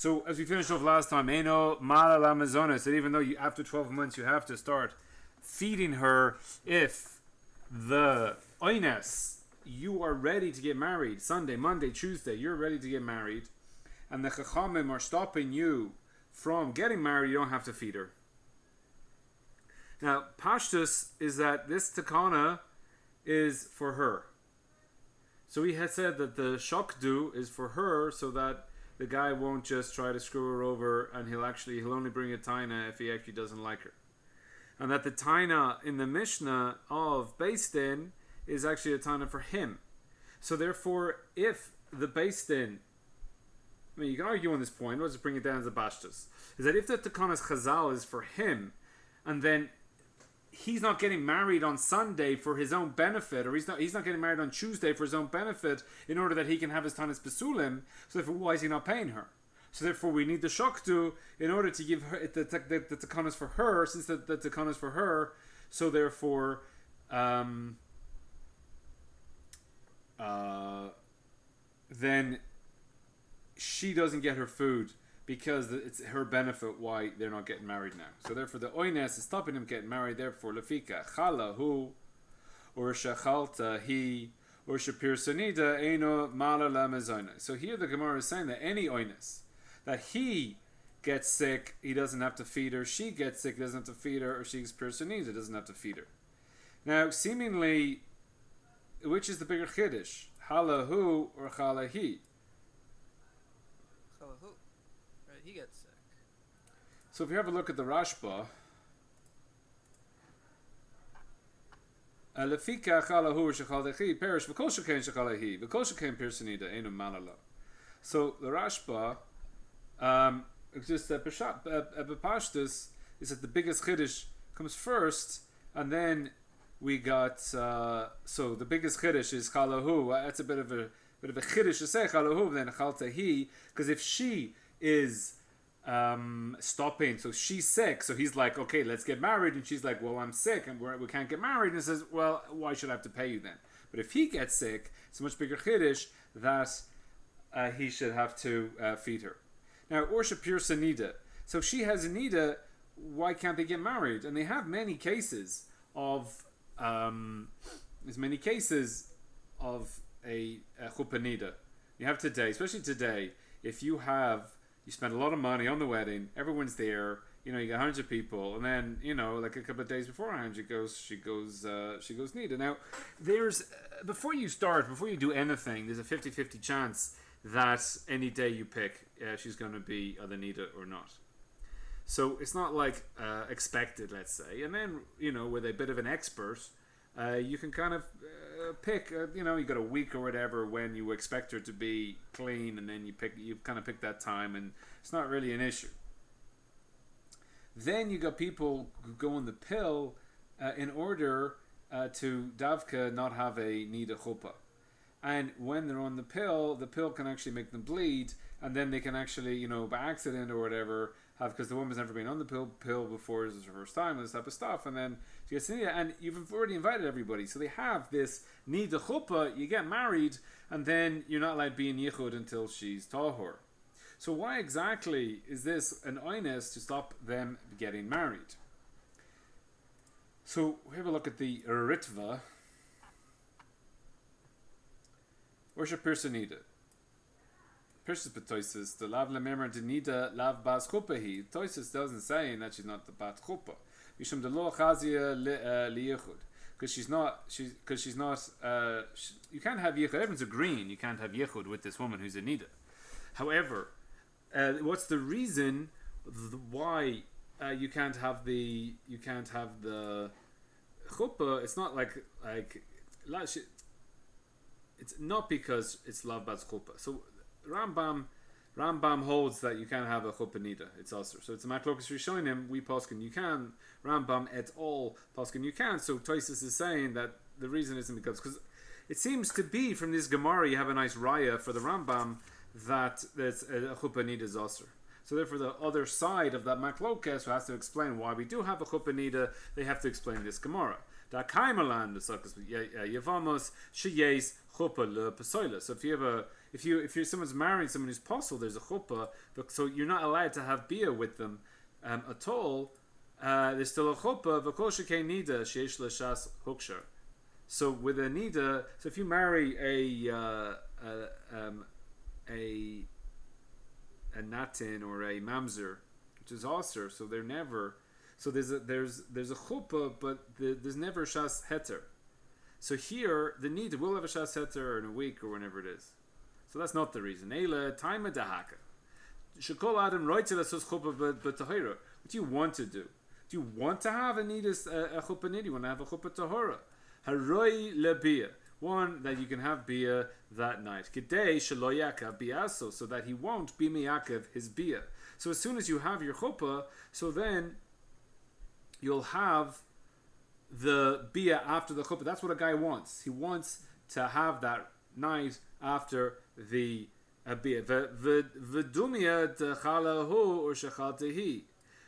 So as we finished off last time, Eno Mala Lamazona said even though after 12 months you have to start feeding her if the oines you are ready to get married Sunday, Monday, Tuesday, you're ready to get married, and the Chachamim are stopping you from getting married, you don't have to feed her. Now, Pashtus is that this takana is for her. So he had said that the shokdu is for her so that the guy won't just try to screw her over and he'll only bring a taina if he actually doesn't like her. And that the taina in the Mishnah of Beis Din is actually a taina for him. So therefore, if the Beis Din, I mean, you can argue on this point, let's just bring it down as a bashtas, is that if the takanas chazal is for him, and then he's not getting married on Sunday for his own benefit, or he's not getting married on Tuesday for his own benefit in order that he can have his tanis besulim, so therefore why is he not paying her? So therefore we need the shoktu in order to give her the takanas for her, since the takanas for her, so therefore then she doesn't get her food because it's her benefit why they're not getting married now. So therefore the oines is stopping them getting married, therefore lefika chala hu or shachalta he or shapir sanida eno mala lamazona. So here the Gemara is saying that any oines that he gets sick, he doesn't have to feed her, she gets sick, he doesn't have to feed her, or she's pir sanida, doesn't have to feed her. Now seemingly, which is the bigger chiddush? Chala hu or chala he? Chala hu. Right, he gets sick. So if you have a look at the Rashba, lefika chalahu shechalechi perish v'kol shekain shechalehi v'kol shekain pirsanida enu malala. So the Rashba, just bepashtus is that the biggest chiddush comes first, and then we got so the biggest chiddush is chalahu. That's a bit of a chiddush to say chalahu, then chaltehi, because if she is stopping, so she's sick, so he's like, okay, let's get married, and she's like, well, I'm sick and we can't get married, and he says, well, why should I have to pay you then? But if he gets sick, it's a much bigger chiddush that he should have to feed her. Now, or shapir sanida, so if she has a nida, why can't they get married? And they have many cases of there's many cases of a chuppah nida. You have today, especially today, if you spend a lot of money on the wedding, everyone's there, you got hundreds of people, and then, like a couple of days beforehand, she goes nida. Now, there's, before you do anything, there's a 50-50 chance that any day you pick, she's going to be either nida or not. So it's not like expected, let's say. And then, with a bit of an expert, you can kind of pick, you got a week or whatever when you expect her to be clean, and then you kind of pick that time, and it's not really an issue. Then you got people who go on the pill in order to davka not have a nida chuppah. And when they're on the pill can actually make them bleed, and then they can actually, by accident or whatever, because the woman's never been on the pill before, this is her first time, this type of stuff, and then she gets nida, and you've already invited everybody, so they have this nida chuppah, you get married, and then you're not allowed to be in yichud until she's tahor. So why exactly is this an oines to stop them getting married? So we have a look at the Ritva. Or person nida. Pirshas b'toises the lav lememar de nida lav bas chuppah. Toises doesn't say that she's not the bat chuppah. Mishum de lo chazia liyichud, because she's not. You can't have yichud. Everyone's agreeing you can't have yichud with this woman who's a nida. However, what's the reason why you can't have the chuppah? It's not like. It's not because it's lav bas chuppah. So Rambam holds that you can't have a chuppah nida. It's usher. So it's a maklokas rishonim. We poskin you can. Rambam et al. Poskin you can. So Tosis is saying that the reason isn't because it seems to be from this Gemara you have a nice raya for the Rambam that there's a chuppah nida is usher. So therefore the other side of that maklokas who has to explain why we do have a chuppah nida, they have to explain this Gemara. Da kaimalan the suckers yavamos sheyes chuppah le pasoila. So if you're someone's marrying someone who's possible, there's a chuppah, but so you're not allowed to have bia with them at all. There's still a chuppah. V'kol shekei nida sheish l'shas hukshar. So with a nida, so if you marry a natin or a mamzer, which is aser, so they're never. So there's a chuppah, but there's never shas heter. So here the nida will have a shas heter in a week or whenever it is. So that's not the reason. Eila taima dahaka. Shekol adam roitze lasos chuppah b'tahira. What do you want to do? Do you want to have a nidus a chuppah nida? You want to have a chuppah tahora? Haroi lebia. One that you can have bia that night. Kedei shelo yakav biaso, so that he won't be miyakav his bia. So as soon as you have your chuppah, so then you'll have the bia after the chuppah. That's what a guy wants. He wants to have that night after the bia. V'dumia techalahu or shechaltehi.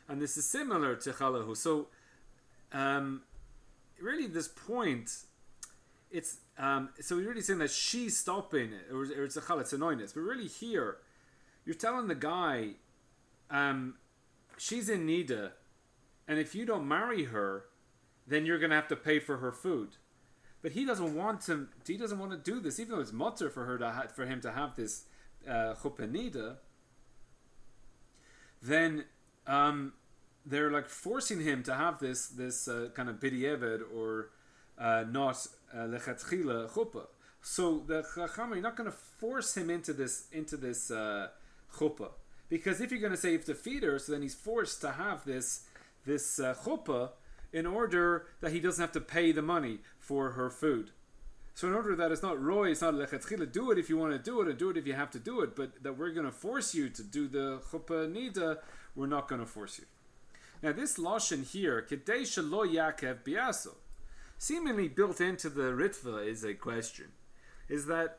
And this is similar to chalahu. So, really, this point, it's so we're really saying that she's stopping it, or it's a chal, it's annoyingness. But really, here, you're telling the guy, she's in nida, and if you don't marry her, then you're going to have to pay for her food. But he doesn't want to. He doesn't want to do this, even though it's mutter for him to have this chuppah nida. Then they're like forcing him to have this kind of b'di'evad or not lechatchila chuppah. So the chacham, you're not going to force him into this chuppah, because if you're going to say you have to feed her, so then he's forced to have this chuppah in order that he doesn't have to pay the money for her food. So in order that it's not roy, it's not lechatchila, do it if you want to do it, and do it if you have to do it, but that we're going to force you to do the chuppah nida, we're not going to force you. Now this lashon here, kedei shelo yakev biaso, seemingly built into the ritva is a question. Is that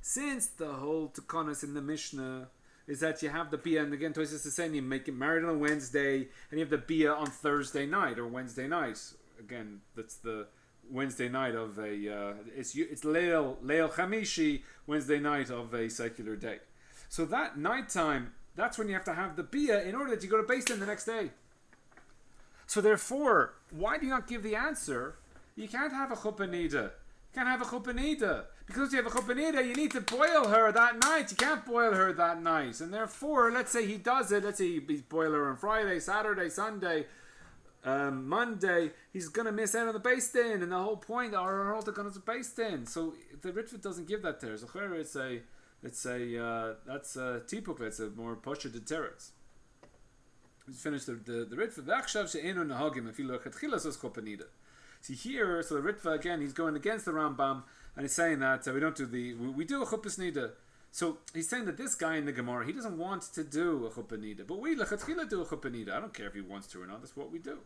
since the whole takanas in the Mishnah is that you have the bia, and again Tosfos is saying you make it married on a Wednesday, and you have the bia on Thursday night or Wednesday night. Again, that's the Wednesday night of a it's Leil Chamishi, Wednesday night of a secular day. So that nighttime, that's when you have to have the bia in order that you go to Beis Din the next day. So therefore, why do you not give the answer? You can't have a chuppah nida. You can't have a chuppah nida. Because you have a chuppah nida, you need to boil her that night. You can't boil her that night. And therefore, let's say he does it. Let's say he boil her on Friday, Saturday, Sunday, Monday. He's going to miss out on the Beis Din. And the whole point, our whole going to Beis Din. So the Ritva doesn't give that there. So that's a tipuk. It's a more posher deterrence. We finished the Ritva. V'achshav she'enu nahagim afilu lechatchila sos chuppah nida. See here, so the Ritva again, he's going against the Rambam, and he's saying that we don't do we do a chuppah nida. So he's saying that this guy in the Gemara, he doesn't want to do a chuppah nida, but we lechatchila do a chuppah nida. I don't care if he wants to or not. That's what we do.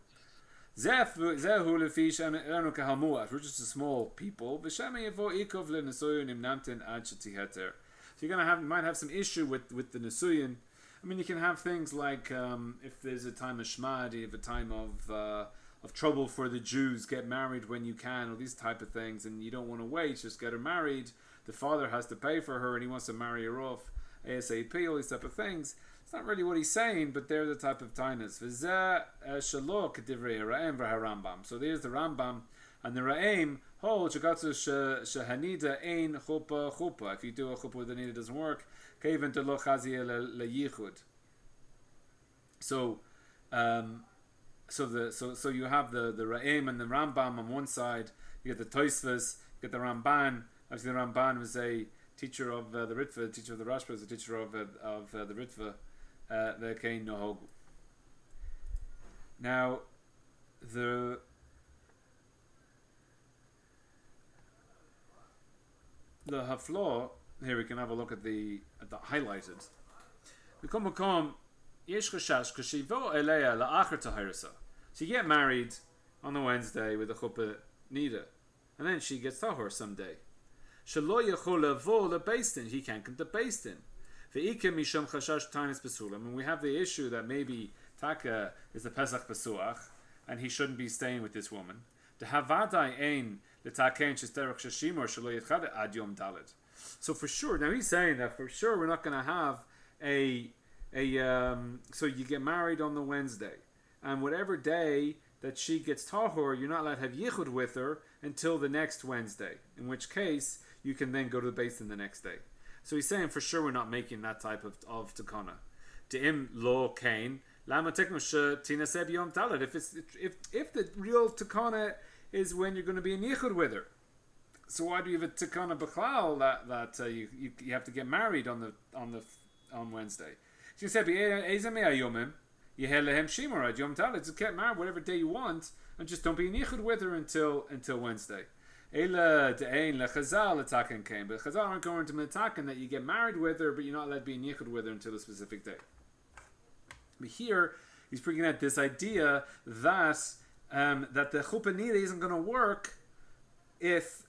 Zehu lefish anu kahalmuat. We're just a small people. V'shema yevo ikov lenesuyin imnamten ad shetiheter. So you might have some issue with the nesuyin. I mean, you can have things like if there's a time of shmad, you have a time of trouble for the Jews, get married when you can, or these type of things, and you don't want to wait, just get her married. The father has to pay for her, and he wants to marry her off ASAP, all these type of things. It's not really what he's saying, but they're the type of tainas. So there's the Rambam, and the Ra'im holds shehanida ein chuppah chuppah. If you do a chuppah with the nida, it doesn't work. Kevin to lo chazia leyichud. So you have the Ra'im and the Rambam on one side. You get the Tosfos, you get the Ramban. Actually, the Ramban was a teacher of the Ritva, teacher of the Rashba, was a teacher of the Ritva. The Kein Nohogu. Now, the Haflah, here we can have a look at the highlighted. So you get married on the Wednesday with a chuppah nida, and then she gets tahor someday. He can't come to Beis Din. And we have the issue that maybe Taka is the Pesach Pesuach, and he shouldn't be staying with this woman. The havadai ein l'taken shesterach shashimor shelo yitchad ad yom daled. So for sure, now he's saying that for sure we're not going to have so you get married on the Wednesday, and whatever day that she gets tahor, you're not allowed to have yichud with her until the next Wednesday. In which case, you can then go to the basin the next day. So he's saying for sure we're not making that type of takana. De'im lo kain lama tekno tina seb yom talad. If the real takana is when you're going to be in yichud with her, so why do you have a takana b'chlal that you have to get married on Wednesday? She said, "Ezamei ayomim yehelehem shimor ad yom talad." Just get married whatever day you want, and just don't be in yichud with her until Wednesday. Ela de'ein lechazal ataken came, but Chazal aren't going to mitaken that you get married with her, but you're not allowed to be in yichud with her until a specific day. But here he's bringing out this idea that that the chuppah nida isn't going to work if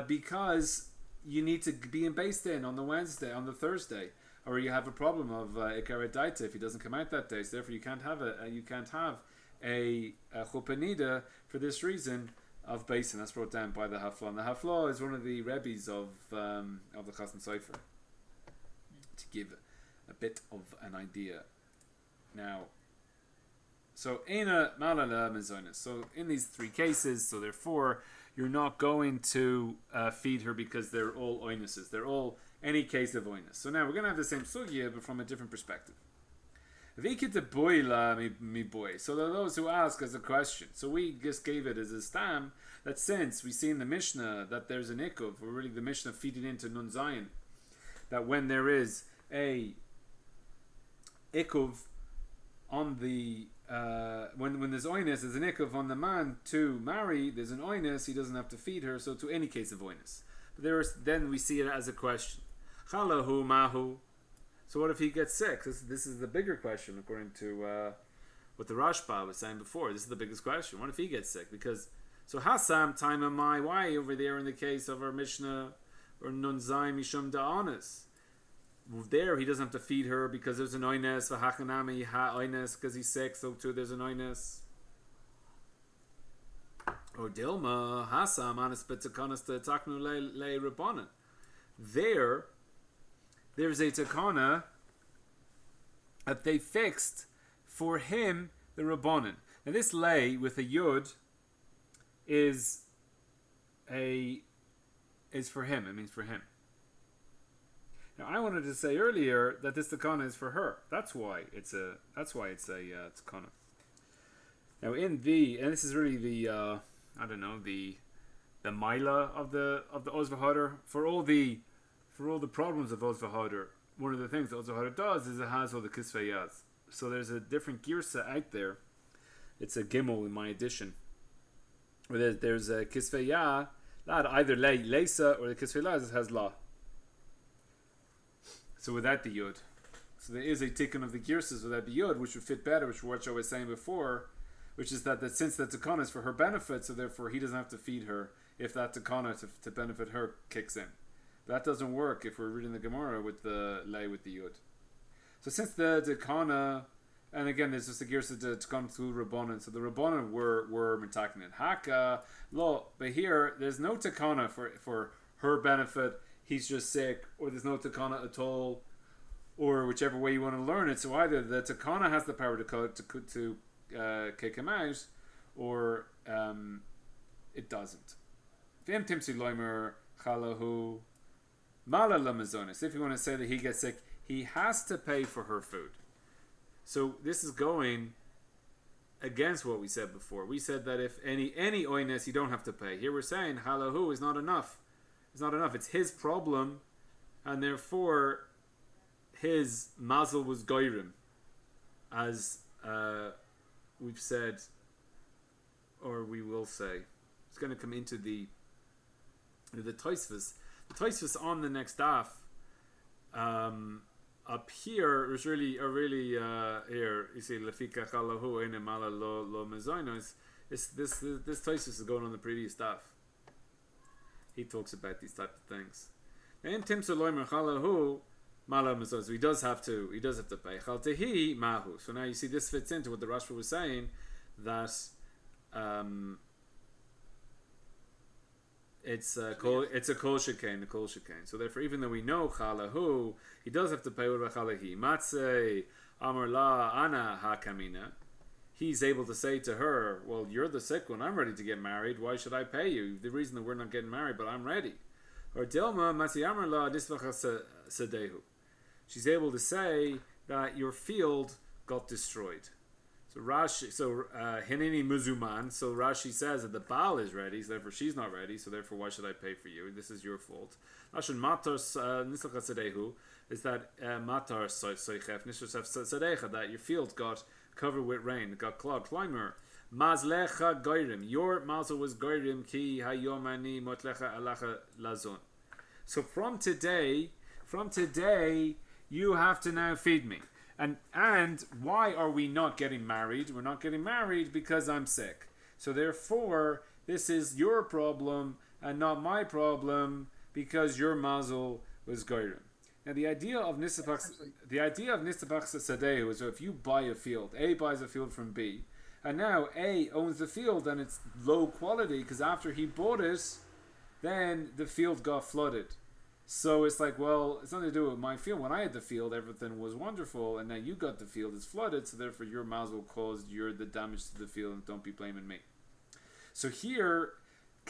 because you need to be in Beis Din on the Thursday, or you have a problem of ikar daita if he doesn't come out that day. So therefore, you can't have a chuppah nida for this reason of Beis Din. That's brought down by the Haflah. And the Haflah is one of the rebbes of the Chassan Sofer, to give a bit of an idea. Now, so Eina Malala Mezonis. So in these three cases, so therefore you're not going to feed her because they're all oinuses. They're all any case of oinus. So now we're going to have the same sugya, but from a different perspective. So there are those who ask as a question. So we just gave it as a stam that since we see in the Mishnah that there's an ikuv, or really the Mishnah feeding into Nun Zayin, that when there is a ikuv on the when there's oinus, there's an ikuv on the man to marry, there's an oinus, he doesn't have to feed her, so to any case of oinus. But then we see it as a question. Chalahu mahu. So what if he gets sick? This is the bigger question according to what the Rashba was saying before. This is the biggest question. What if he gets sick? Because so Hasam time amai, why over there in the case of our Mishnah or Nun Zayin Mishum Da'anis? There he doesn't have to feed her because there's an oines, v'hachanami ha oines because he's sick, so too there's an oines. Or Dilma Hasam anis betakanas to taknu le rabbanan. There's a takana that they fixed for him, the rabbanan. Now this lay with a yud is for him. It means for him. Now I wanted to say earlier that this takana is for her. That's why it's a takana. Now and this is really the the Maila of the Ozvahader for all the problems of Ozvahader. One of the things that Ozvahader does is it has all the kisveyas. So there's a different girsa out there. It's a gimel in my edition, where there's a kisveya that either leisa or the kisveya has la. So without the yud, so there is a tikkun of the girsas without the yud, which would fit better, which what I was saying before, which is that since that takana is for her benefit, so therefore he doesn't have to feed her if that takana to benefit her kicks in. That doesn't work if we're reading the Gemara with the lay with the yud. So since the takana, and again there's just a girsa to come through rabbanan, so the rabbanan were mitakin it haka lo, but here there's no takana for her benefit. He's just sick, or there's no takana at all, or whichever way you want to learn it. So either the takana has the power to kick him out, or it doesn't. If you want to say that he gets sick, he has to pay for her food. So this is going against what we said before. We said that if any oines, you don't have to pay. Here we're saying halahu is not enough. It's not enough. It's his problem, and therefore his mazel was goyrim, as we've said, or we will say. It's going to come into the Tosfos. The Tosfos on the next daf up here is really here. You see lefika chalahu ene mala lo mezonos. This Tosfos is going on the previous daf. He talks about these type of things. And Tim Saloimer Chalahu Mala Mezos. So he does have to pay. Chaltehi Mahu. So now you see this fits into what the Rashba was saying, that it's a kol shekain, a kol shekain. So therefore, even though we know chalahu, he does have to pay with chalahi. Matzei amar la ana hakamina. He's able to say to her, "Well, you're the sick one. I'm ready to get married. Why should I pay you? The reason that we're not getting married, but I'm ready." Or Dilma matzei amar la nisvacha sadehu. She's able to say that your field got destroyed. So Hinini Muzuman. So Rashi says that the Baal is ready, so therefore she's not ready. So therefore, why should I pay for you? This is your fault. Lashon Matar Nisacha Sadehu is that Matar Soichef Nishav Sadecha, that your field got covered with rain, it got clogged. Climber Mazlecha Goyrim. Your mazel was Goyrim ki Hayomani Motlecha Alacha Lazon. So from today, you have to now feed me. And why are we not getting married? We're not getting married because I'm sick. So therefore, this is your problem and not my problem because your mazel was goyrim. Now the idea of nisabach sadeh is if you buy a field, A buys a field from B, and now A owns the field and it's low quality because after he bought it, then the field got flooded. So it's like, well, it's nothing to do with my field. When I had the field, everything was wonderful, and now you got the field, it's flooded, so therefore your mazel caused the damage to the field, and don't be blaming me. So here,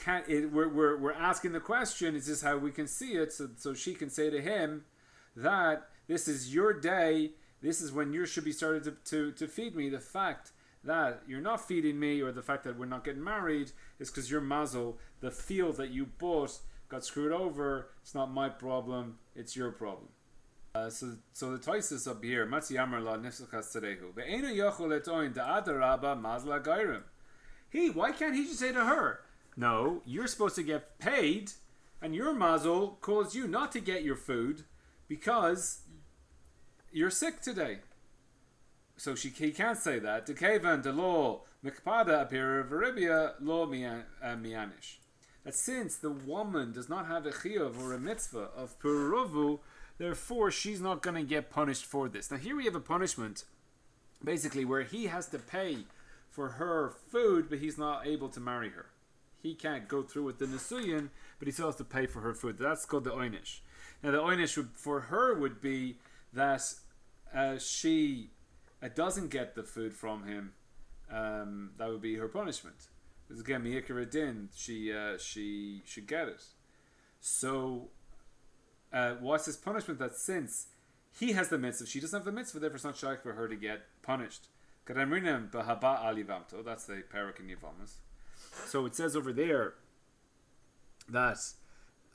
we're asking the question, is this how we can see it? So she can say to him that this is your day, this is when you should be starting to feed me. The fact that you're not feeding me, or the fact that we're not getting married, is because your mazel, the field that you bought, got screwed over. It's not my problem, it's your problem. So the Toisus up here, Matzi Amar La Nifsachas Tzerehu. Ve'enu yochol etoin da'adarabba mazla gairim. Why can't he just say to her, no, you're supposed to get paid, and your mazel caused you not to get your food because you're sick today. So he can't say that. Dekevan de lo mikpada apira veribia lo mianish. That since the woman does not have a chiyuv or a mitzvah of puruvu, therefore she's not going to get punished for this. Now here we have a punishment, basically, where he has to pay for her food, but he's not able to marry her. He can't go through with the nesuyin, but he still has to pay for her food. That's called the oynish. Now the oynish for her would be that she doesn't get the food from him. That would be her punishment. Because again, Miyikra Din, she should get it. So, what's his punishment? That since he has the mitzvah, she doesn't have the mitzvah, therefore it's not shaykh for her to get punished. That's the parak in Yavamas. So it says over there that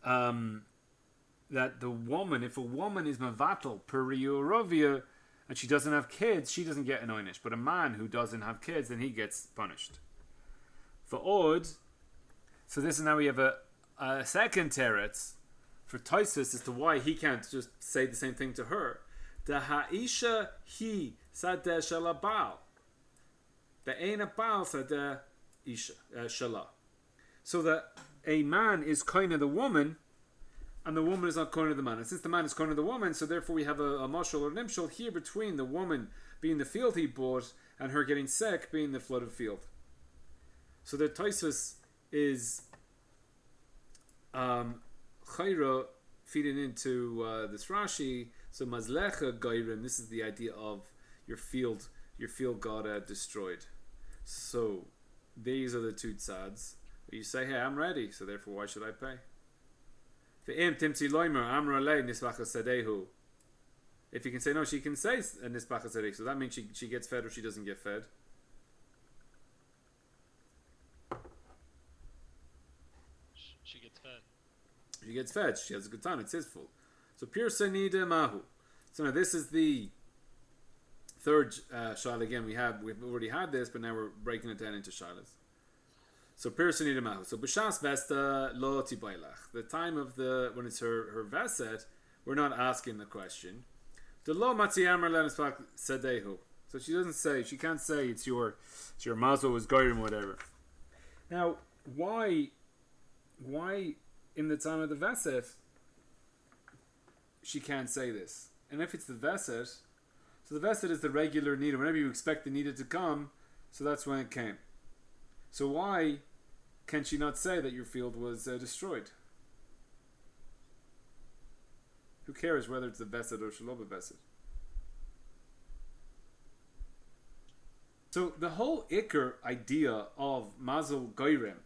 that the woman, if a woman is mavatal per Rovia, and she doesn't have kids, she doesn't get an oynish. But a man who doesn't have kids, then he gets punished. For Od, so this is now we have a second teretz for Toisus as to why he can't just say the same thing to her. The ha'isha hi sadeh shalabal. The ein baal sadeh isha shala. So that a man is kind of the woman, and the woman is not kind of the man. And since the man is kind of the woman, so therefore we have a mashal or nimshal here between the woman being the field he bought and her getting sick being the flooded field. So the Toisus is Chayra feeding into this Rashi. So Mazlecha Gairim, this is the idea of your field got destroyed. So these are the two tzads. You say, hey, I'm ready, so therefore why should I pay? If you can say no, she can say nisbacha sadeh. So that means she gets fed or she doesn't get fed. She gets fed. She gets fed. She has a good time. It's his fault. So pure sanida mahu. So now this is the third shal. Again, we've already had this, but now we're breaking it down into shalas. So pure sanida mahu. So b'shas vesta lo tibaylach. The time of when it's her veset, we're not asking the question. The lo matzi amar lenispak sadehu. So she can't say it's your mazel was goyim whatever. Now why in the time of the Veset she can't say this? And if it's the Veset, so the Veset is the regular Nida. Whenever you expect the Nida to come, so that's when it came. So why can she not say that your field was destroyed? Who cares whether it's a vesed or shaloba vesed? So the whole ikr idea of mazel goyrem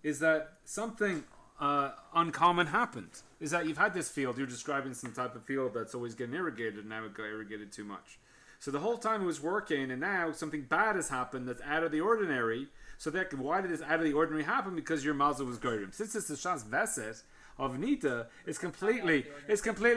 is that something uncommon happened. Is that you've had this field, you're describing some type of field that's always getting irrigated, and now it got irrigated too much. So the whole time it was working, and now something bad has happened that's out of the ordinary. So that why did this out of the ordinary happen? Because your mazel was goyrem. Since it's the shas veset of nita, it's completely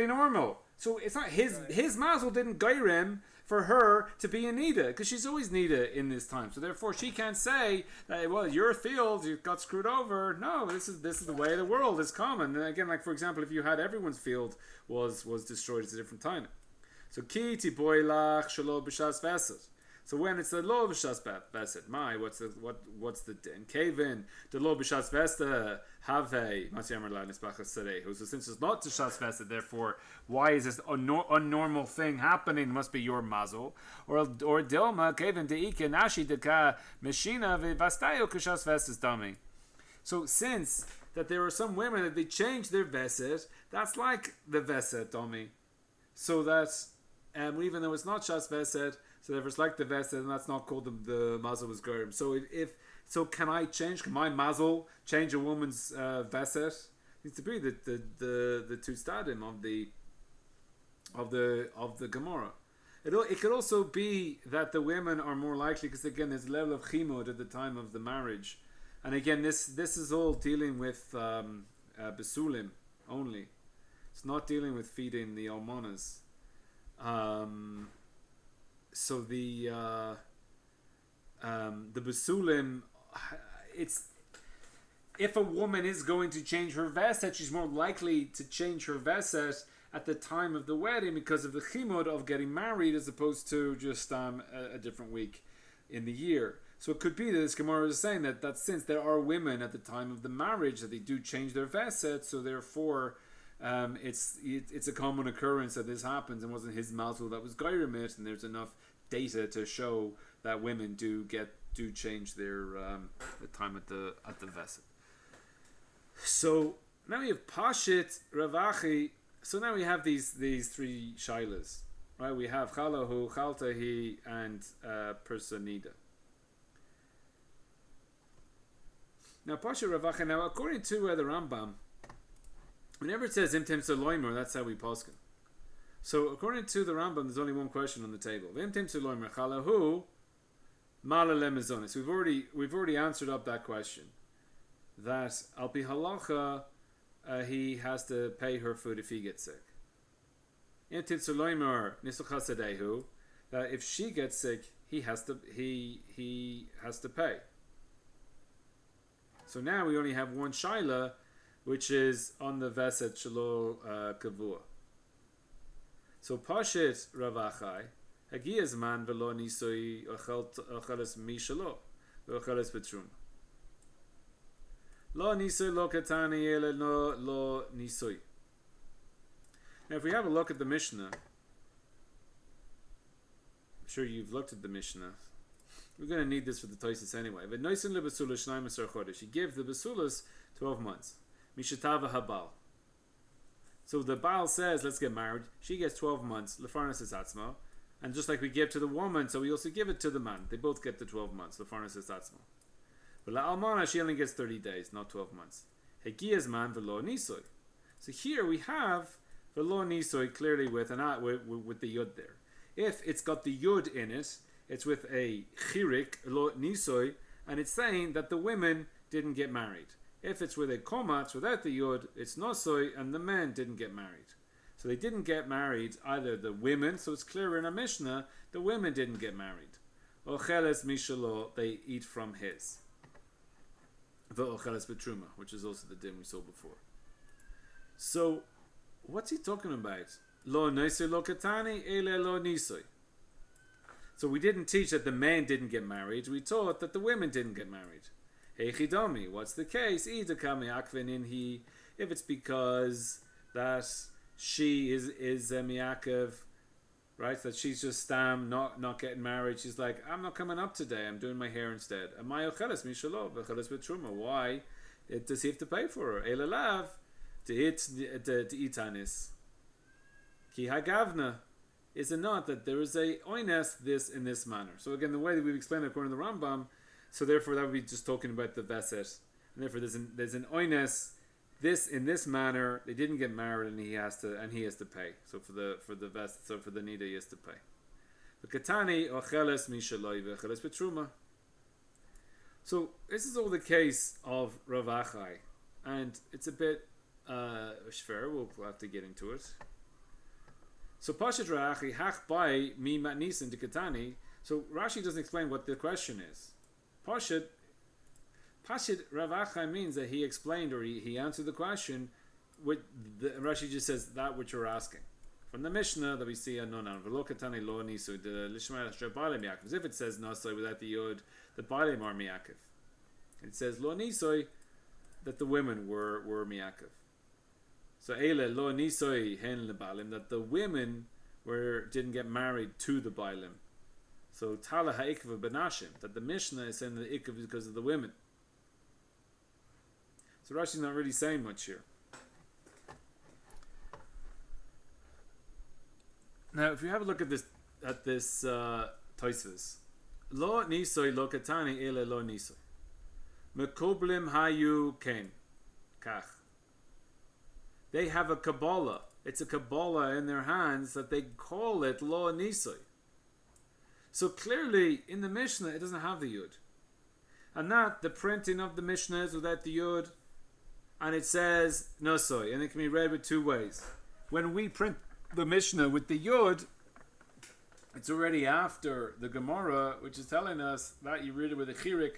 normal. So it's not his mazel didn't goyrem for her to be a nida, because she's always nida in this time. So therefore, she can't say that, well, your field you got screwed over. No, this is the way the world is common. And again, like for example, if you had everyone's field was destroyed at a different time. So ki tiboilach shalo b'shas vesed. So when it's the lo b'shas vesed, what's the din? Kevin the lo b'shas vesed have masyamer la nisbachas serehu. So since it's not the shas vesed, therefore why is this unnormal thing happening? It must be your mazel or dilma kevin deike nashi deka meshina v'vastayo k'shas vesed dami. So since that there are some women that they change their vesed, that's like the vesed dami. So that's even though it's not shas vesed, so therefore it's like the vesed, and that's not called the mazel was gerim. So can my mazel change a woman's vesed? It needs to be the two stadim of the Gemara. It could also be that the women are more likely, because again there's a level of chimod at the time of the marriage, and again this is all dealing with besulim only. It's not dealing with feeding the almonas. So the besulim, it's if a woman is going to change her veset, she's more likely to change her veset at the time of the wedding because of the chimod of getting married, as opposed to just a different week in the year. So it could be that this Gemara is saying that since there are women at the time of the marriage that they do change their veset, so therefore it's a common occurrence that this happens, and wasn't his mazel that was geirimit, and there's enough data to show that women do change their the time at the veset. So now we have pashit ravachi. So now we have these three shailas, right? We have chalahu, chaltahi, and personida. Now pashit ravachi. Now according to the Rambam, whenever it says imtim saloimer, that's how we posken. So according to the Rambam, there's only one question on the table. Imtim saloimer chalahu malale mezonis. We've already answered up that question. That al pi halacha, he has to pay her food if he gets sick. Imtim saloimer nisuchasadehu. That if she gets sick, he has to pay. So now we only have one shaila, which is on the veset shelo kavua. So pashit ravachai hagiyaz man velo nisoi ocheles mishalo ocheles betruma. Lo nisoi lo katani ele lo nisoi. Now, if we have a look at the Mishnah, I'm sure you've looked at the Mishnah. We're going to need this for the Tosis anyway. But noisin le besulas shnayim asar chodesh. He gave the besulas 12 months. Mishatava habal. So the Baal says, let's get married. She gets 12 months. Lefarnas is atzma. And just like we give to the woman, so we also give it to the man. They both get the 12 months. Lefarnas is atzma. But la almana, she only gets 30 days, not 12 months. Hegiyaz man velo nisoy. So here we have velo nisoy clearly with the yud there. If it's got the yud in it, it's with a chirik, lo nisoy, and it's saying that the women didn't get married. If it's with a komatz without the yud, it's nosoi, and the men didn't get married. So they didn't get married, either the women, so it's clear in our Mishnah, the women didn't get married. Ocheles mishalo, they eat from his. The ocheles betruma, which is also the din we saw before. So, what's he talking about? Lo nisoi lo katani, ele lo nisoi. So we didn't teach that the men didn't get married, we taught that the women didn't get married. Heichidomi, what's the case? If it's because that she is miyakev right? That she's just not getting married. She's like, I'm not coming up today. I'm doing my hair instead. Why? Does he have to pay for her? Elalav to eat anis. Ki hagavna. Is it not that there is a oines this in this manner? So again, the way that we've explained it according to the Rambam, so therefore that would be just talking about the veset, and therefore there's an oines this in this manner. They didn't get married, and he has to pay. So for the veset, so for the nida he has to pay. The katani ocheles mishaloi vecheles betruma. So this is all the case of Rav Achai, and it's a bit shver. We'll have to get into it. So Pashat Rachi Hach by mi matnisin de Katani. So Rashi doesn't explain what the question is. Pashat Rav Achai means that he explained or he answered the question. With Rashi just says that which you're asking from the Mishnah that we see on Nonan V'lo Katani Lo Nisu the Lishma Bailem Yaakov. If it says Nasai without the Yod, the Bailem are Miyaakov. It says Lo Nisoi that the women were Miyaakov. So Eile lo nisoi hen lebalim, that the women didn't get married to the bailim. So tala ha'ikva benashim, that the Mishnah is saying the ikv because of the women. So Rashi's not really saying much here. Now, if you have a look at this Tosfos, lo nisoi lo katani eile lo nisoi, mekoblim hayu ken kach. They have a Kabbalah. It's a Kabbalah in their hands that they call it Lo Nisoi. So clearly, in the Mishnah, it doesn't have the Yud. And that, the printing of the Mishnah is without the Yud, and it says Nosoi, and it can be read with two ways. When we print the Mishnah with the Yud, it's already after the Gemara, which is telling us that you read it with a Chirik,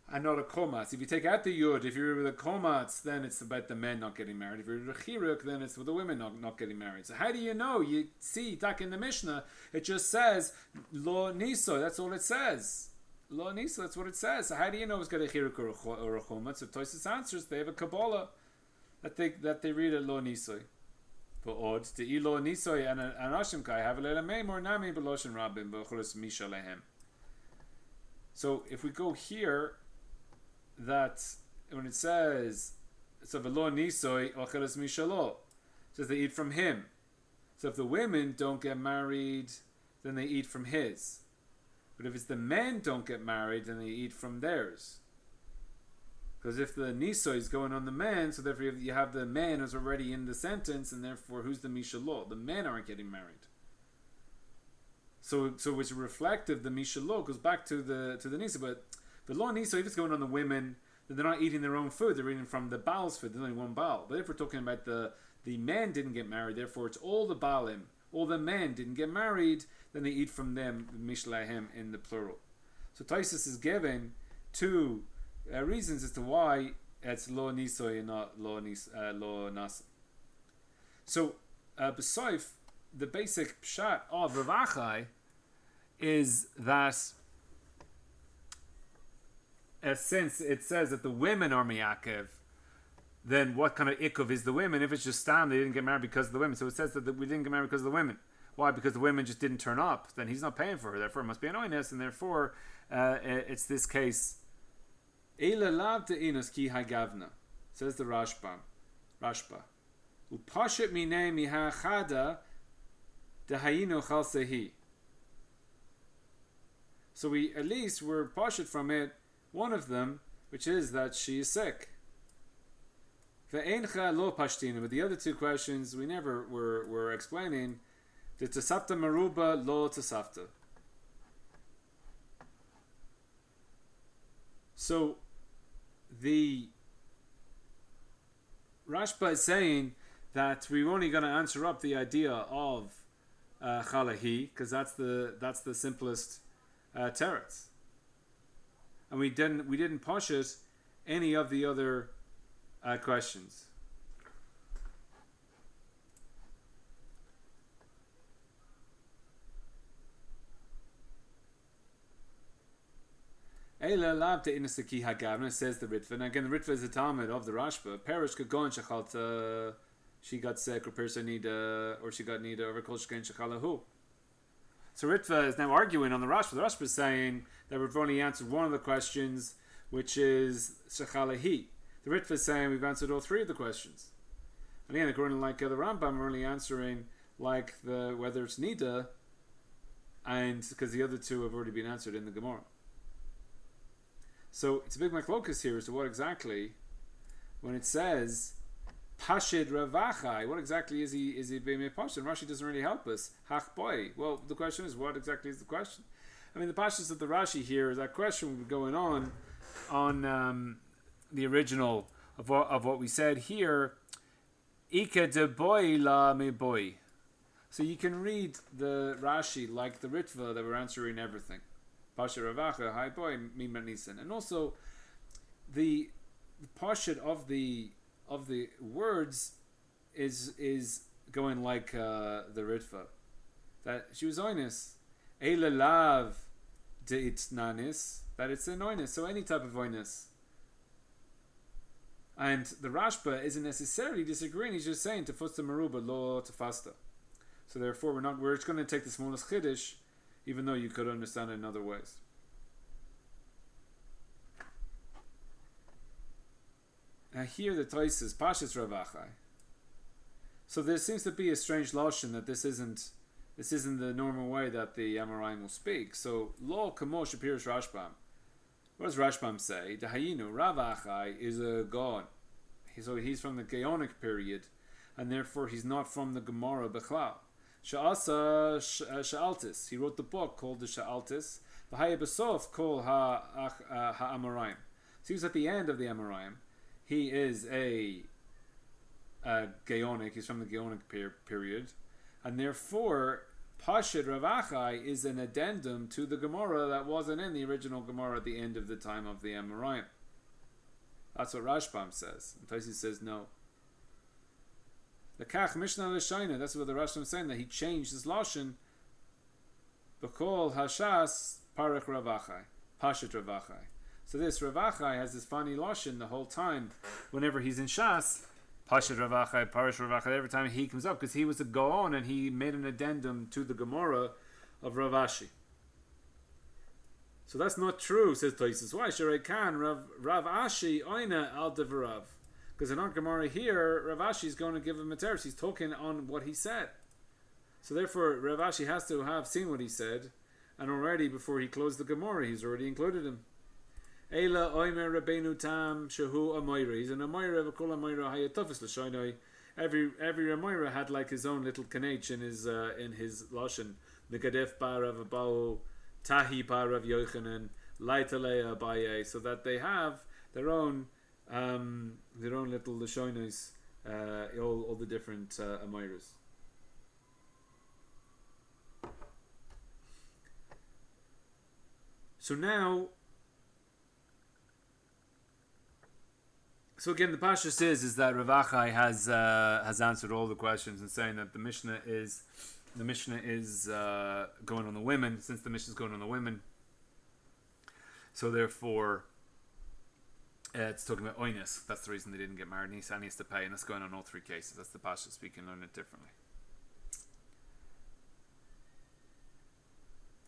and not a komatz. If you take out the yud, if you're with a komatz, then it's about the men not getting married. If you're with a chiruk, then it's with the women not getting married. So how do you know? You see, back in the Mishnah, it just says lo niso. That's all it says. Lo niso. That's what it says. So how do you know it's got a chiruk or a komatz? So Tosfos answers they have a kabbalah that they read it lo niso. For odd to ilo niso and anashim kai have a leila meimor nami beloshin rabim b'chulas misha lehem. So if we go here, that when it says so v'lo nisoi ocheles mishalo, it says they eat from him. So if the women don't get married, then they eat from his. But if it's the men don't get married, then they eat from theirs. Because if the nisoi is going on the men, so therefore you have the man who's already in the sentence, and therefore who's the mishalo? The men aren't getting married. So it's reflective. The mishalo goes back to the nisa, but the law nisa, if it's going on the women, then they're not eating their own food. They're eating from the Baal's food. There's only one Baal. But if we're talking about the men didn't get married, therefore it's all the Baalim, all the men didn't get married, then they eat from them, mishlahem in the plural. So Tosfos is giving two reasons as to why it's lo nisoy and not lo nasa. So besides the basic pshat of Rav Achai is that since it says that the women are miyakev, then what kind of ikov is the women? If it's just stam, they didn't get married because of the women. So it says that we didn't get married because of the women. Why? Because the women just didn't turn up. Then he's not paying for her. Therefore, it must be an oinus, and therefore it's this case. Eila lav de'inos ki hagavna, says the Rashba. Upashit minei mihachada dehayinu chal sehi. So we at least were pashit from it, one of them, which is that she is sick. Ve'encha lo pashtina, but the other two questions we never were explaining. The tasafta maruba lo tasafta. So the Rashba is saying that we're only going to answer up the idea of chalahi, because that's the simplest teretz, and we didn't push it any of the other questions. Eila labte inasaki hagavna, says the Ritva. And again, the Ritva is a Talmud of the Rashba. Perish kagon shachalta, she got sick, or person nida, or she got nida, or kol shkein shachalahu. So Ritva is now arguing on the Rashba. The Rashba is saying that we've only answered one of the questions, which is Shechalahi. The Ritva is saying we've answered all three of the questions. And again, according to like the Rambam, we're only answering like the whether it's Nida, and because the other two have already been answered in the Gemara. So it's a big machlokas here as to what exactly, when it says Pashid Ravachai, what exactly is he being made Pashid? Rashi doesn't really help us. Hach boy. Well, the question is, what exactly is the question? I mean, the Pashas of the Rashi here is that question would be going on the original of what we said here. Ike de boy la me boy. So you can read the Rashi like the Ritva that we're answering everything. Pashid Ravacha, hi boy, mi manisan. And also the Pashid of the words is going like the Ritva. That she was oinus. Eile lav de itnanis. That it's an oinus. So any type of oinus. And the Rashba isn't necessarily disagreeing. He's just saying tefusta meruba lo tefasta. So therefore we're just going to take the smallest chiddush, even though you could understand it in other ways. Now here the Tais is Pashas Ravachai. So there seems to be a strange lashon that this isn't the normal way that the Amoraim will speak. So lo kamo shapirish Rashbam. What does Rashbam say? The Hayinu Ravachai is a god. So he's from the Gaonic period, and therefore he's not from the Gemara Bechlal. Sha'asa Sha'altis. He wrote the book called the Sha'altis. The Hayabasof called Ha'amoraim. So he was at the end of the Amoraim. He is a Gaonic. He's from the Gaonic period, and therefore Pashid Ravachai is an addendum to the Gemara that wasn't in the original Gemara at the end of the time of the Amoraim. That's what Rashbam says. And Taisi says no. The Kach Mishnah L'Shaina, that's what the Rashbam is saying, that he changed his lashon. B'kol Hashas Parach Ravachai, Pashid Ravachai. So this Ravachai has this funny lashon the whole time. Whenever he's in Shas, Pashid Ravachai, Parish Ravachai, every time he comes up, because he was a Gaon and he made an addendum to the Gemara of Rav Ashi. So that's not true, says Taisus. Why? Sharei Khan, Rav Ashi, Oina al Devarav. Because in our Gemara here, Rav Ashi is going to give him a teretz. He's talking on what he said. So therefore, Rav Ashi has to have seen what he said, and already before he closed the Gemara, he's already included him. Eila oimer Rabbeinu Tam Shehu Amoira. He's an Amoira of Kol Amoira Hayatofis L'Shainoi. Every Amoira had like his own little kanech in his lashon. Megadef bar Rav Abau, Tahi bar Rav Yochanan, Laitalei Abaye, so that they have their own little L'Shainois, all the different Amoiras. So again, the Pashas is that Rav Achai has answered all the questions and saying that the Mishnah is going on the women, since the Mishnah is going on the women. So therefore, it's talking about oinus. That's the reason they didn't get married. And he has to pay, and that's going on all three cases. That's the Pashas. We can learn it differently.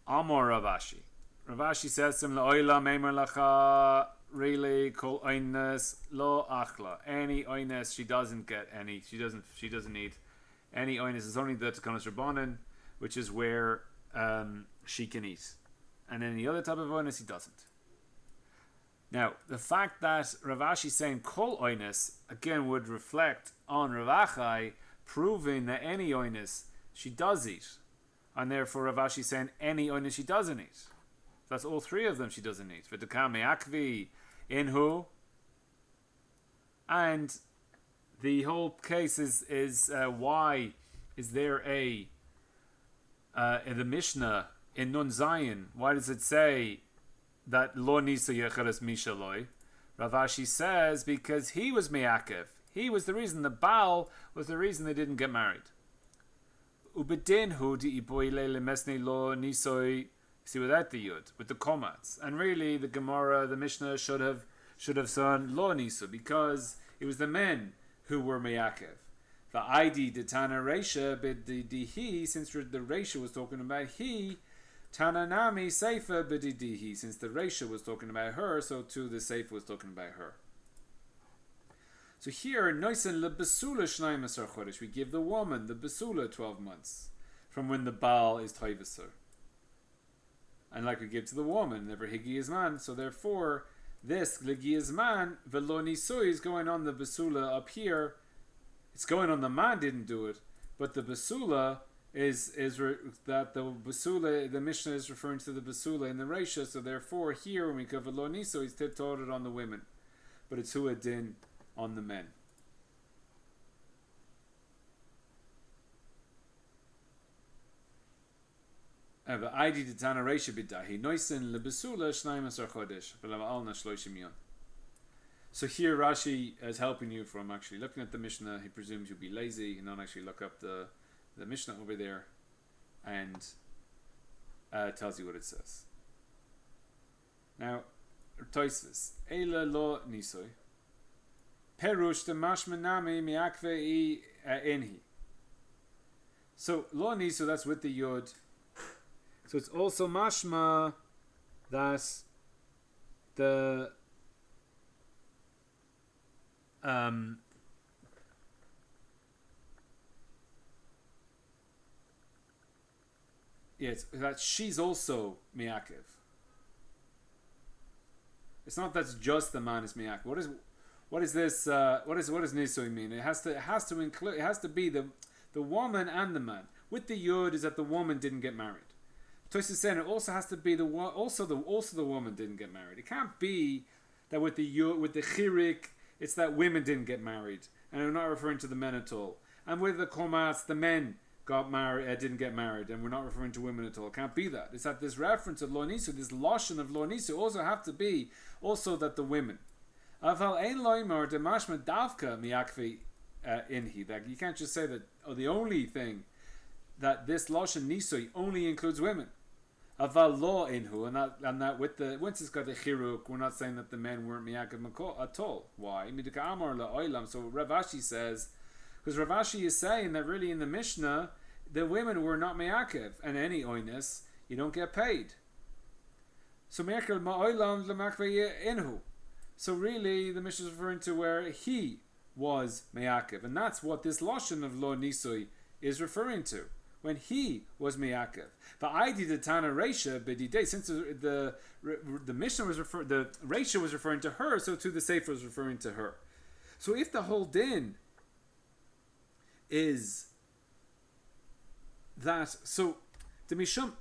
Amor Rav Ashi. Rav Ashi says to him, "La'oila meimer lacha." Really, kol oines lo achla. Any oines she doesn't get any. She doesn't need any oines. It's only the takanas rabbanan, which is where she can eat, and any other type of oines he doesn't. Now, the fact that Rav Ashi is saying kol oines again would reflect on Rav Achai, proving that any oines she does eat, and therefore Rav Ashi is saying any oines she doesn't eat. That's all three of them she doesn't eat. V'tekame akvi inhu. And the whole case is why is there in the Mishnah in Nun Zayin, why does it say that lo nisa yecheres mishaloi? Rav Ashi says because he was miyakev. He was the reason. The Baal was the reason they didn't get married. Ubedinhu di iboile lemesne lo nisoi. See, without the yud, with the komats, and really the Gemara, the Mishnah should have said lo nisu, because it was the men who were meyakev. The ID the Tana Reisha b'di he, since the Reisha was talking about he, Tananami Seifa b'di he, since the Reisha was talking about her, so too the Seifa was talking about her. So here, Noisan le Besula Shnaim Asar Chodesh, we give the woman, the Besula, 12 months, from when the Baal is Taivaser. And like we give to the woman, never Higi man. So therefore, this Ligi man, Velo Nisui, is going on the Besula up here. It's going on the man didn't do it, but the Basula that the Basula, the Mishnah is referring to the Basula in the Reisha, so therefore here when we cover Lo Niso, he's taught it on the women, but it's Hu Din on the men. The ID the Tana Reisha bidahi noisin le Basula shnaim asar chodesh v'lam alna shloishim yon. So here Rashi is helping you from actually looking at the Mishnah. He presumes you'll be lazy and not actually look up the Mishnah over there, and tells you what it says. Now, Toisvis Eila lo nisoy perush the mashmanami miakve enhi. So lo niso, that's with the yod. So it's also mashma that the yes, that she's also miyakev. It's not that's just the man is miyakev. What is this? What does nisui mean? It has to include. It has to be the woman and the man. With the yud is that the woman didn't get married. Tosis is saying it also has to be the woman didn't get married. It can't be that with the chirik it's that women didn't get married, and we're not referring to the men at all. And with the komas, the men got married, didn't get married, and we're not referring to women at all. It can't be that. It's that this reference of lo nisu, this loshon of lo nisu, also have to be also that the women. Aval ein loimer demashma davka miyakvi inhi. That you can't just say that the only thing that this loshon nisui only includes women. Aval lo inhu, and that with the once it's got the chiruk, we're not saying that the men weren't miyakev at all. Why? Midika amar la oilam. So Rav Ashi says, because Rav Ashi is saying that really in the Mishnah the women were not miyakev, and any oinus you don't get paid. So miyakev ma oilam lemakve inhu. So really the Mishnah is referring to where he was miyakev, and that's what this loshon of lo nisui is referring to. When he was miyakev, but I did the Tana Reisha b'didei. Since the Mishnah was the Reisha was referring to her, so too the Sefer was referring to her. So if the whole din is that, so the Mishum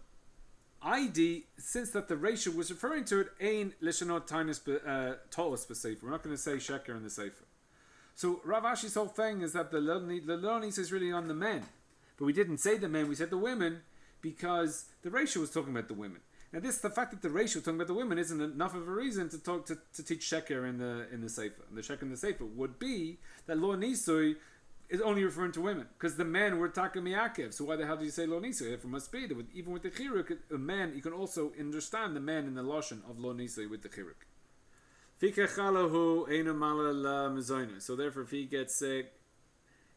ID, since that the Reisha was referring to it, ain lishanot tainus tolas b'Sefer. We're not going to say sheker in the Sefer. So Rav Ashi's whole thing is that the lonis is really on the men. But we didn't say the men, we said the women, because the Reisha was talking about the women. Now the fact that the Reisha was talking about the women isn't enough of a reason to talk to teach sheker in the Sefer. And the sheker in the Sefer would be that lo nisui is only referring to women, because the men were taka miyakev. So why the hell do you say lo nisui? It must be that even with the chiruk, a man, you can also understand the men in the lashon of lo nisui with the chiruk. So therefore, if he gets sick,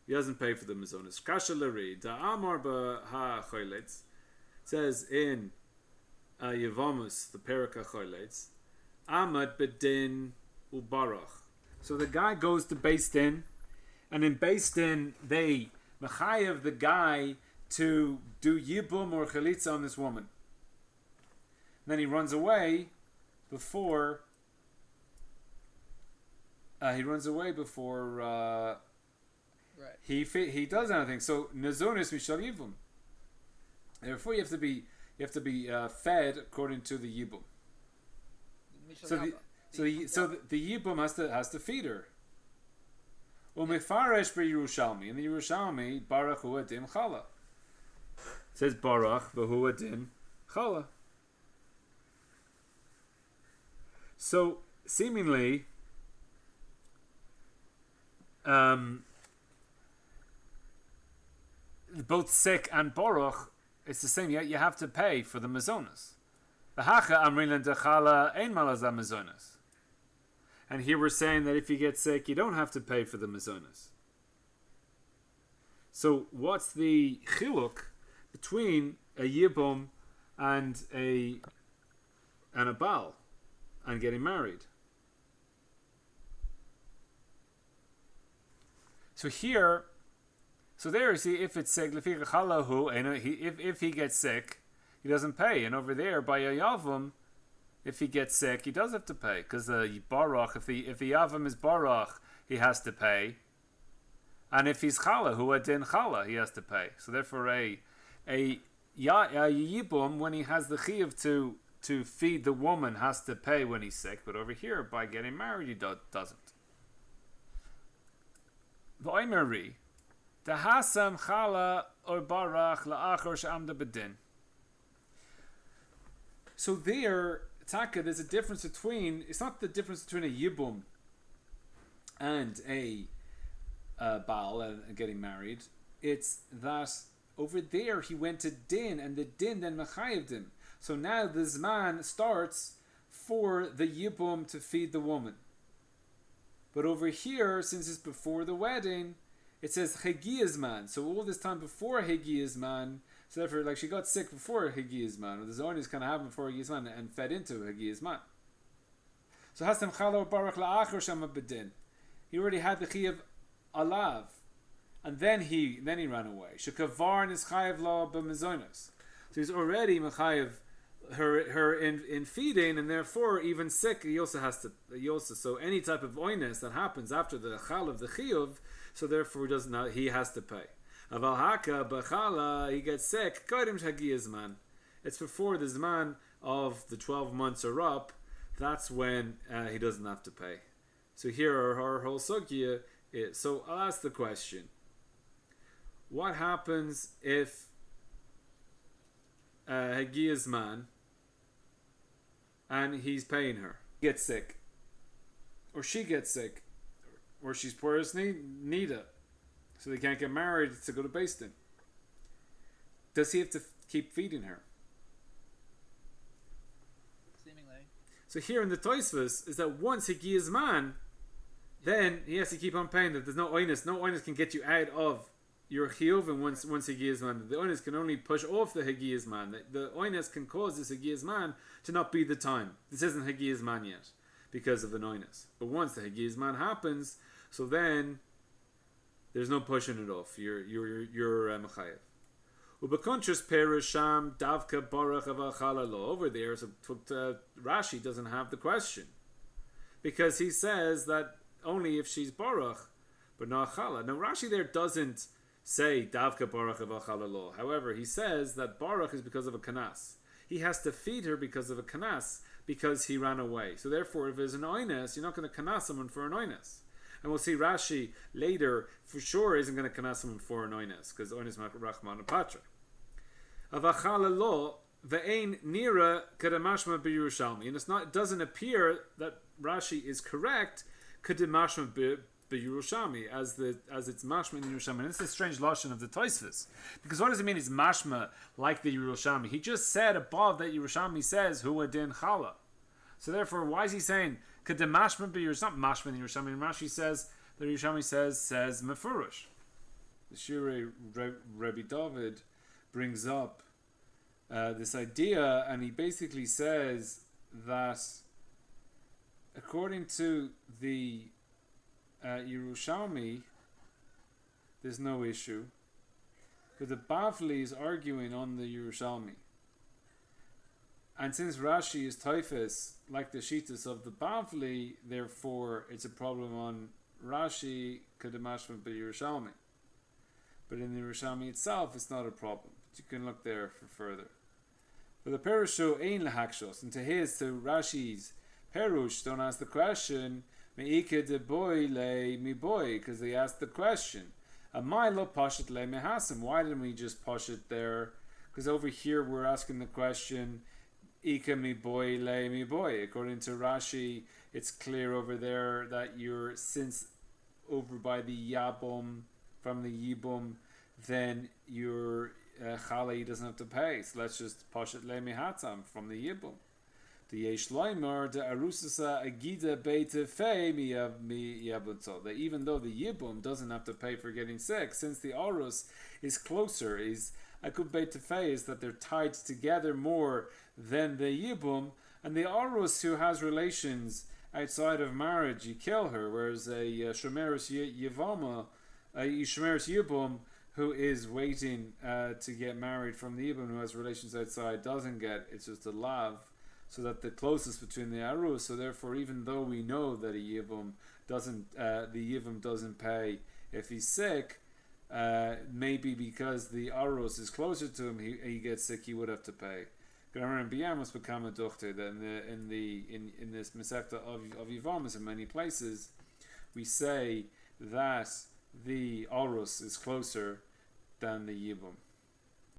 he doesn't pay for the mazonas. Kasha l'ri da'amar b'ha choyletz says in Yevamus the perika choyletz amad bedin ubarach. So the guy goes to Beis Din, and in Beis Din they mechayev the guy to do yibum or chalitza on this woman. And then he runs away before. Right. He does anything. So nazonis mishal yibum. Therefore, you have to be fed according to the yibum. So the yibum has to feed her. Umefaresh be Yerushalmi, and the Yerushalmi Baruch hu adim chala. It says Baruch v'hu adim chala. So seemingly, both sick and Baruch, it's the same. You have to pay for the mazonas. And here we're saying that if you get sick, you don't have to pay for the mazonas. So what's the chiluk between a yibum and a baal and getting married? So here, so there you see if it's sick, if he gets sick, he doesn't pay. And over there by a yavam, if he gets sick, he does have to pay because the barach, if the yavam is barach, he has to pay. And if he's chala, who adin chala, he has to pay. So therefore, a yibum, when he has the chiyuv to feed the woman, has to pay when he's sick. But over here, by getting married, he doesn't. V'oimeri, the hasam chala or barach la'achor she'amda bedin. So there, Taka, there's a difference between. It's not the difference between a yibum and a Baal and getting married. It's that over there he went to din, and the din then mechayeved him. So now the zman starts for the yibum to feed the woman. But over here, since it's before the wedding, it says Hegiyazman. So all this time before Hegiyazman, so therefore, like she got sick before Hegiyazman, or the Zonis kind of happened before Hegiyazman and fed into Hegiyazman. So Hasam Chalo Barak La'achor Shama Bedin. He already had the Chiyav Alav, and then he ran away. Shekavarn is Chayav La B'Mezonos. So he's already Mechayev her in feeding, and therefore even sick he also has to so any type of oinus that happens after the chal of the chiyuv, so therefore he has to pay. Aval haka b'chala, he gets sick kodim shagiyazman. It's before the zman of the 12 months are up. That's when he doesn't have to pay. So here our whole sugya is. So I'll ask the question: what happens if Hagiyazman and he's paying her, gets sick, or she gets sick, or she's poor as Nida, so they can't get married to go to Beis Din? Does he have to keep feeding her? Seemingly. So here in the Tosfos is that once Hagiyazman, then he has to keep on paying. That there's no oinus. No oinus can get you out of your chiyuv, and once Hagiyazman, the oinus can only push off the Hagiyazman. The oinus can cause this Hagiyazman to not be the time. This isn't Hagiyazman yet because of the oinus. But once the Hagiyazman happens, so then there's no pushing it off. You're mechayev. Ubekontras perisham davka barach avachalalo. Over there, so Rashi doesn't have the question because he says that only if she's barach, but not chala. Now Rashi there doesn't say davka baruch avachalalo. However, he says that baruch is because of a kanas. He has to feed her because of a kanas, because he ran away. So therefore, if there's an oines, you're not going to kanas someone for an oines. And we'll see Rashi later for sure isn't going to kanas someone for an oines, because oines rachman and patra. Avachalalo ve'ein nira kadamashma b'Yerushalmi, and it doesn't appear that Rashi is correct kadamashma Yerushalmi as it's mashma in the Yerushalmi. And it's a strange lashon of the Tosfos, because what does it mean? It's mashma like the Yerushalmi. He just said above that Yerushalmi says hu adin chala. So therefore, why is he saying kadem mashma be? It's not mashma in the Yerushalmi. And Rashi says the Yerushalmi says mefurush. The Shirei Rabbi David brings up this idea, and he basically says that according to the Yerushalmi, there's no issue, but the Bavli is arguing on the Yerushalmi, and since Rashi is Taifis like the Shitas of the Bavli, therefore it's a problem on Rashi Kadamashma be Yerushalmi. But in the Yerushalmi itself, it's not a problem. But you can look there for further. But the Perushu Ein Lahakshos, and to Rashi's Perush, don't ask the question Me'ike de boy le mi boy, because they asked the question. Amai pashet le mehasim. Why didn't we just push it there? Because over here we're asking the question Ika mi boy le mi boy. According to Rashi, it's clear over there that you're since over by the yabum from the yibum, then your chalei doesn't have to pay. So let's just push it le mehatam from the yibum. The Yesh Loimer, the Arusasa Agida Beite Fei mi Yabunto. That even though the Yibum doesn't have to pay for getting sick, since the Arus is closer, is Akub Beite Fei, is that they're tied together more than the Yibum, and the Arus who has relations outside of marriage, you kill her, whereas a Shomeris Yivama, a Shomeris Yibum, who is waiting to get married from the Yibum, who has relations outside, doesn't get, it's just a lav. So that the closest between the arus. So therefore, even though we know that a yibum doesn't, the yibum doesn't pay if he's sick, maybe because the arus is closer to him, he gets sick, he would have to pay. Grammar and biyamus become a dochter. That in this mesechta of yivamus in many places, we say that the arus is closer than the yibum.